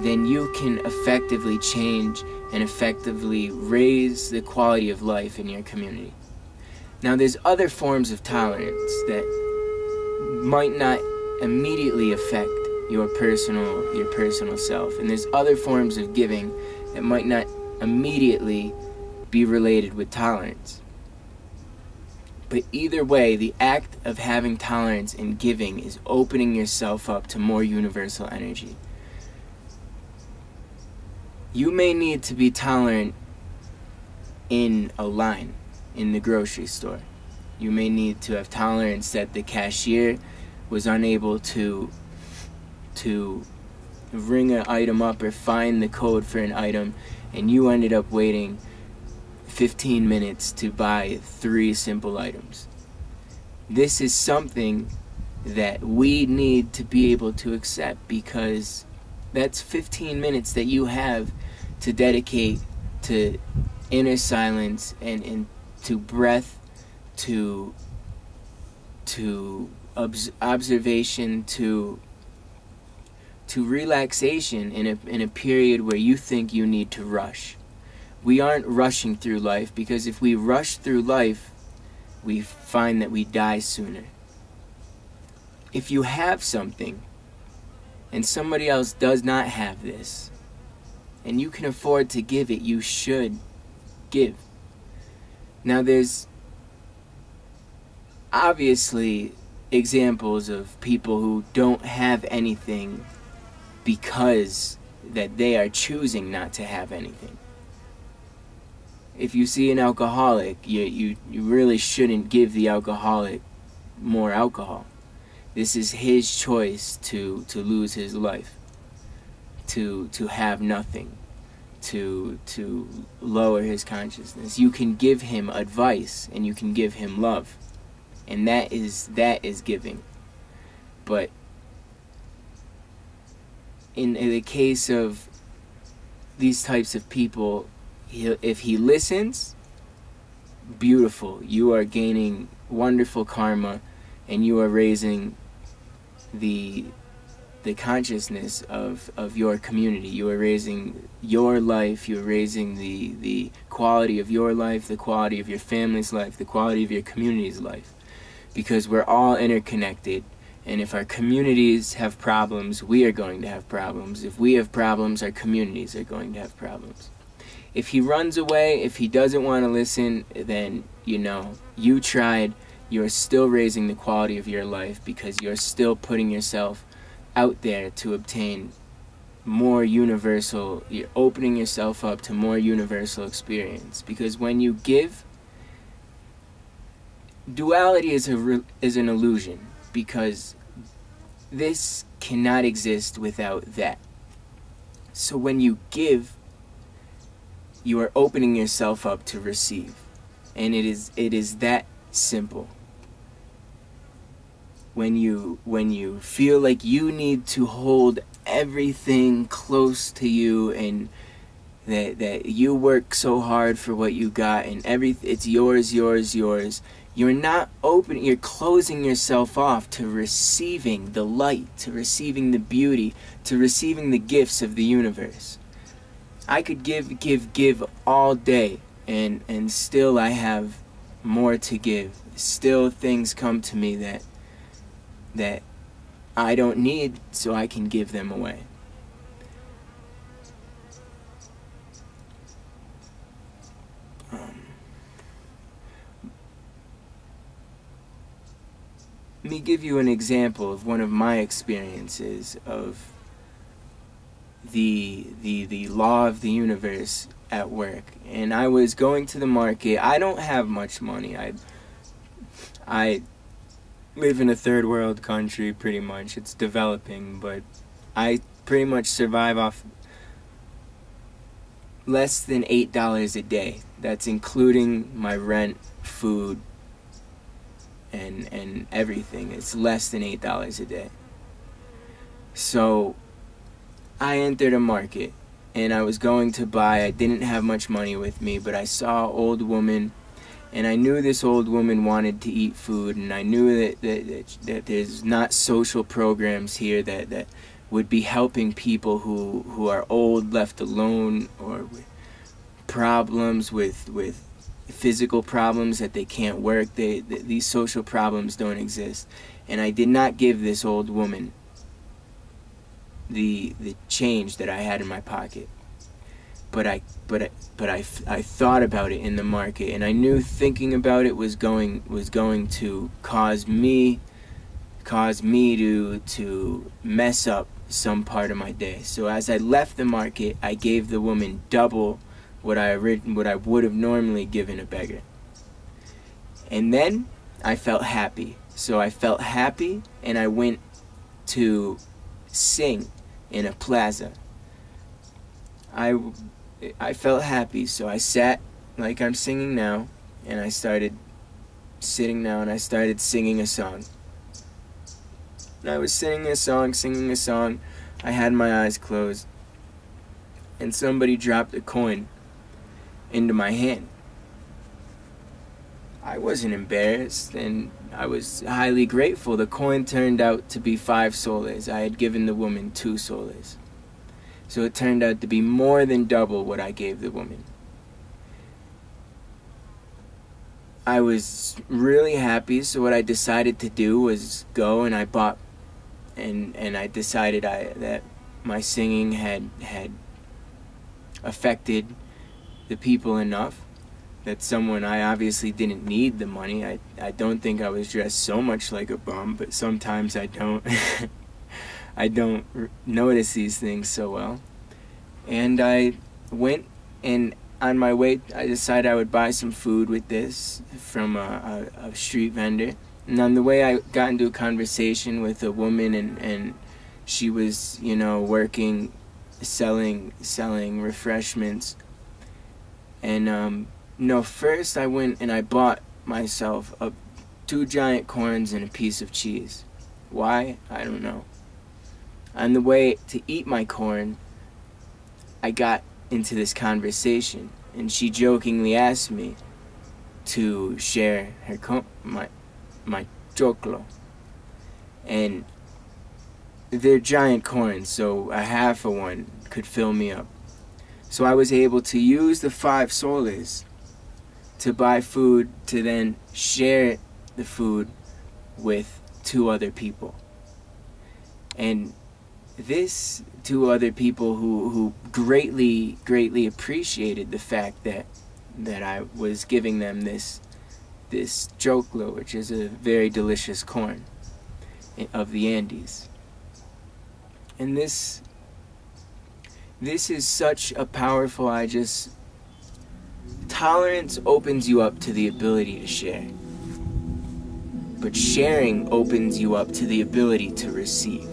then you can effectively change and effectively raise the quality of life in your community. Now, there's other forms of tolerance that might not immediately affect your personal self, and there's other forms of giving that might not immediately be related with tolerance. But either way, the act of having tolerance and giving is opening yourself up to more universal energy. You may need to be tolerant in a line in the grocery store. You may need to have tolerance that the cashier was unable to ring an item up or find the code for an item, and you ended up waiting 15 minutes to buy 3 simple items. This is something that we need to be able to accept, because that's 15 minutes that you have to dedicate to inner silence and to breath, to observation, to relaxation in a period where you think you need to rush. We aren't rushing through life, because if we rush through life, we find that we die sooner. If you have something and somebody else does not have this, and you can afford to give it, you should give. Now, there's obviously examples of people who don't have anything because that they are choosing not to have anything. If you see an alcoholic, you really shouldn't give the alcoholic more alcohol. This is his choice to lose his life, to have nothing, to lower his consciousness. You can give him advice and you can give him love, and that is giving. But in the case of these types of people, if he listens, beautiful. You are gaining wonderful karma, and you are raising the consciousness of your community. You are raising your life. You are raising the quality of your life, the quality of your family's life, the quality of your community's life. Because we're all interconnected, and if our communities have problems, we are going to have problems. If we have problems, our communities are going to have problems. If he runs away, if he doesn't want to listen, then, you tried. You're still raising the quality of your life, because you're still putting yourself out there to obtain more universal, you're opening yourself up to more universal experience. Because when you give, duality is an illusion, because this cannot exist without that. So when you give, you are opening yourself up to receive, and it is that simple. When you feel like you need to hold everything close to you, and that you work so hard for what you got, and it's yours, you're not open. You're closing yourself off to receiving the light, to receiving the beauty, to receiving the gifts of the universe. I could give all day, and still I have more to give. Still things come to me that I don't need, so I can give them away. Let me give you an example of one of my experiences of the law of the universe at work. And I was going to the market. I don't have much money. I live in a third world country, pretty much. It's developing, but I pretty much survive off less than $8 a day. That's including my rent, food, and everything. It's less than $8 a day. So I entered a market, and I was going to buy. I didn't have much money with me, but I saw an old woman, and I knew this old woman wanted to eat food, and I knew that there's not social programs here that would be helping people who are old, left alone, or with problems, with physical problems that they can't work. These social problems don't exist. And I did not give this old woman the change that I had in my pocket. But I thought about it in the market, and I knew thinking about it was going to cause me to mess up some part of my day. So as I left the market, I gave the woman double what I would have normally given a beggar. And then I felt happy. So I felt happy, and I went to sing in a plaza. I felt happy, so I sat like I'm singing now, and I started sitting down, and I started singing a song. And I was singing a song. I had my eyes closed, and somebody dropped a coin into my hand. I wasn't embarrassed, and I was highly grateful. The coin turned out to be 5 soles. I had given the woman 2 soles. So it turned out to be more than double what I gave the woman. I was really happy, so what I decided to do was go and I bought, and I decided that my singing had affected the people enough that I obviously didn't need the money. I don't think I was dressed so much like a bum, but sometimes I don't I don't notice these things so well. And I went, and on my way I decided I would buy some food with this from a street vendor. And on the way I got into a conversation with a woman, and she was, working, selling refreshments. And first I went and I bought myself 2 giant corns and a piece of cheese. Why? I don't know. On the way to eat my corn, I got into this conversation, and she jokingly asked me to share my choclo. And they're giant corns, so a half of one could fill me up. So I was able to use the 5 soles to buy food, to then share the food with 2 other people. And this 2 other people who greatly appreciated the fact that I was giving them this choclo, which is a very delicious corn of the Andes. And this is such a powerful, tolerance opens you up to the ability to share. But sharing opens you up to the ability to receive.